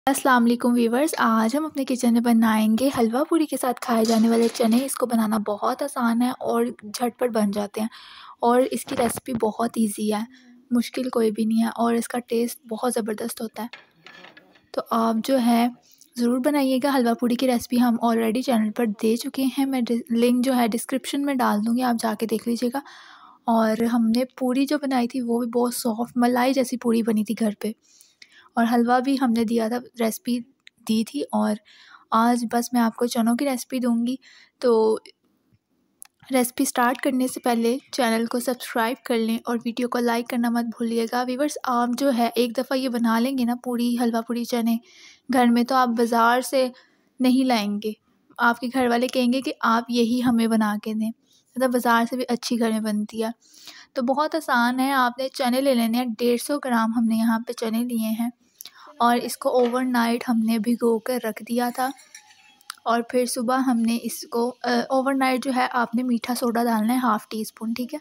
अस्सलाम वालेकुम वीवर्स, आज हम अपने किचन में बनाएंगे हलवा पूरी के साथ खाए जाने वाले चने। इसको बनाना बहुत आसान है और झटपट बन जाते हैं और इसकी रेसिपी बहुत इजी है, मुश्किल कोई भी नहीं है और इसका टेस्ट बहुत ज़बरदस्त होता है। तो आप जो है ज़रूर बनाइएगा। हलवा पूरी की रेसिपी हम ऑलरेडी चैनल पर दे चुके हैं, मैं लिंक जो है डिस्क्रिप्शन में डाल दूँगी, आप जाके देख लीजिएगा। और हमने पूरी जो बनाई थी वो भी बहुत सॉफ्ट मलाई जैसी पूरी बनी थी घर पे, और हलवा भी हमने दिया था, रेसिपी दी थी। और आज बस मैं आपको चनों की रेसिपी दूंगी। तो रेसिपी स्टार्ट करने से पहले चैनल को सब्सक्राइब कर लें और वीडियो को लाइक करना मत भूलिएगा। व्यूअर्स, आप जो है एक दफ़ा ये बना लेंगे ना पूरी हलवा पूरी चने घर में, तो आप बाज़ार से नहीं लाएंगे। आपके घर वाले कहेंगे कि आप यही हमें बना के दें, मतलब बाज़ार से भी अच्छी घर में बनती है। तो बहुत आसान है, आपने चने ले लेने हैं। 150 ग्राम हमने यहाँ पे चने लिए हैं और इसको ओवरनाइट हमने भिगो कर रख दिया था। और फिर सुबह हमने इसको ओवरनाइट जो है आपने मीठा सोडा डालना है, हाफ़ टी स्पून, ठीक है।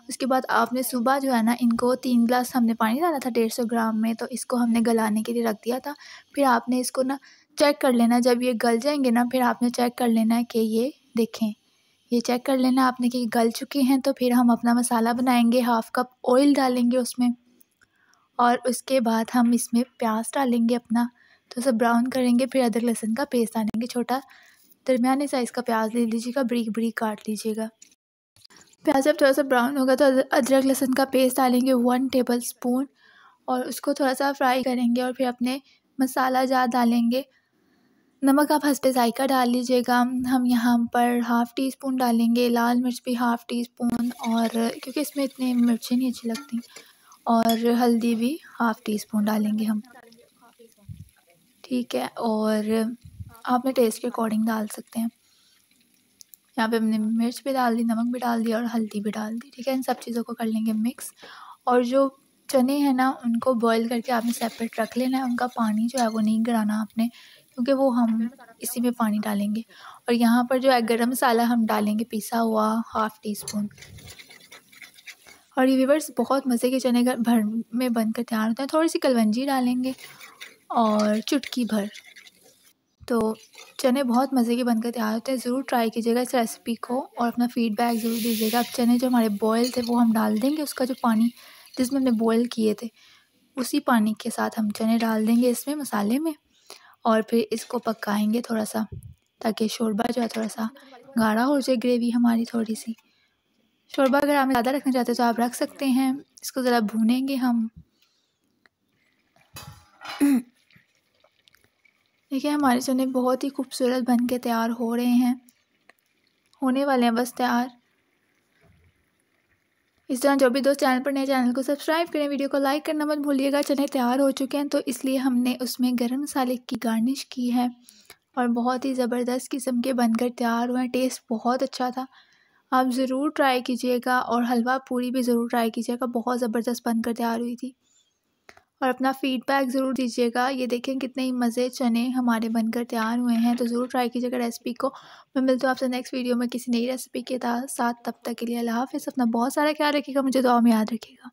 उसके बाद आपने सुबह जो है ना इनको 3 गिलास हमने पानी डाला था 150 ग्राम में, तो इसको हमने गलाने के लिए रख दिया था। फिर आपने इसको ना चेक कर लेना, जब ये गल जाएंगे ना फिर आपने चेक कर लेना है कि ये देखें, ये चेक कर लेना आपने कि गल चुके हैं। तो फिर हम अपना मसाला बनाएंगे, हाफ़ कप ऑयल डालेंगे उसमें और उसके बाद हम इसमें प्याज डालेंगे अपना, तो सब ब्राउन करेंगे। फिर अदरक लहसुन का पेस्ट डालेंगे, छोटा दरमियाने साइज़ का प्याज ले लीजिएगा, बारीक बारीक काट लीजिएगा। प्याज जब थोड़ा सा ब्राउन होगा तो अदरक लहसुन का पेस्ट डालेंगे 1 टेबल स्पून और उसको थोड़ा सा फ्राई करेंगे। और फिर अपने मसाला जार डालेंगे। नमक आप हस्बे ज़ायका डाल लीजिएगा। हम यहाँ पर हाफ़ टी स्पून डालेंगे, लाल मिर्च भी हाफ़ टी स्पून, और क्योंकि इसमें इतनी मिर्चें नहीं अच्छी लगती। और हल्दी भी हाफ़ टी स्पून डालेंगे हम, ठीक है। और आपने टेस्ट के अकॉर्डिंग डाल सकते हैं। यहाँ पे हमने मिर्च भी डाल दी, नमक भी डाल दिया और हल्दी भी डाल दी, ठीक है। इन सब चीज़ों को कर लेंगे मिक्स। और जो चने हैं ना उनको बॉईल करके आपने सेपरेट रख लेना है, उनका पानी जो है वो नहीं गिराना आपने, क्योंकि वो हम इसी में पानी डालेंगे। और यहाँ पर जो है गरम मसाला हम डालेंगे पिसा हुआ हाफ़ टी स्पून। और ये व्यूअर्स बहुत मज़े के चने घर भर में बनकर तैयार होते हैं। थोड़ी सी कलवंजी डालेंगे और चुटकी भर, तो चने बहुत मज़े के बनकर तैयार होते हैं। ज़रूर ट्राई कीजिएगा इस रेसिपी को और अपना फ़ीडबैक ज़रूर दीजिएगा। अब चने जो हमारे बॉयल थे वो हम डाल देंगे, उसका जो पानी जिसमें हमने बॉयल किए थे उसी पानी के साथ हम चने डाल देंगे इसमें मसाले में। और फिर इसको पकाएंगे थोड़ा सा, ताकि शोरबा जो है थोड़ा सा गाढ़ा हो जाए, ग्रेवी हमारी थोड़ी सी। शोरबा अगर आप ज़्यादा रखना चाहते हो तो आप रख सकते हैं। इसको ज़रा भूनेंगे हम। देखिए हमारे चने बहुत ही खूबसूरत बन के तैयार हो रहे हैं, होने वाले हैं बस तैयार। इस तरह जो भी दोस्त चैनल पर नए, चैनल को सब्सक्राइब करें, वीडियो को लाइक करना मत भूलिएगा। चने तैयार हो चुके हैं तो इसलिए हमने उसमें गरम मसाले की गार्निश की है और बहुत ही ज़बरदस्त किस्म के बनकर तैयार हुए हैं। टेस्ट बहुत अच्छा था, आप ज़रूर ट्राई कीजिएगा। और हलवा पूरी भी ज़रूर ट्राई कीजिएगा, बहुत ज़बरदस्त बनकर तैयार हुई थी। और अपना फ़ीडबैक ज़रूर दीजिएगा। ये देखें कितने ही मज़े चने हमारे बनकर तैयार हुए हैं, तो ज़रूर ट्राई कीजिएगा रेसिपी को। मैं मिलती हूँ आपसे नेक्स्ट वीडियो में किसी नई रेसिपी के साथ। तब तक के लिए अल्लाह हाफ़िज़। अपना बहुत सारा ख्याल रखिएगा, मुझे दुआ में याद रखिएगा।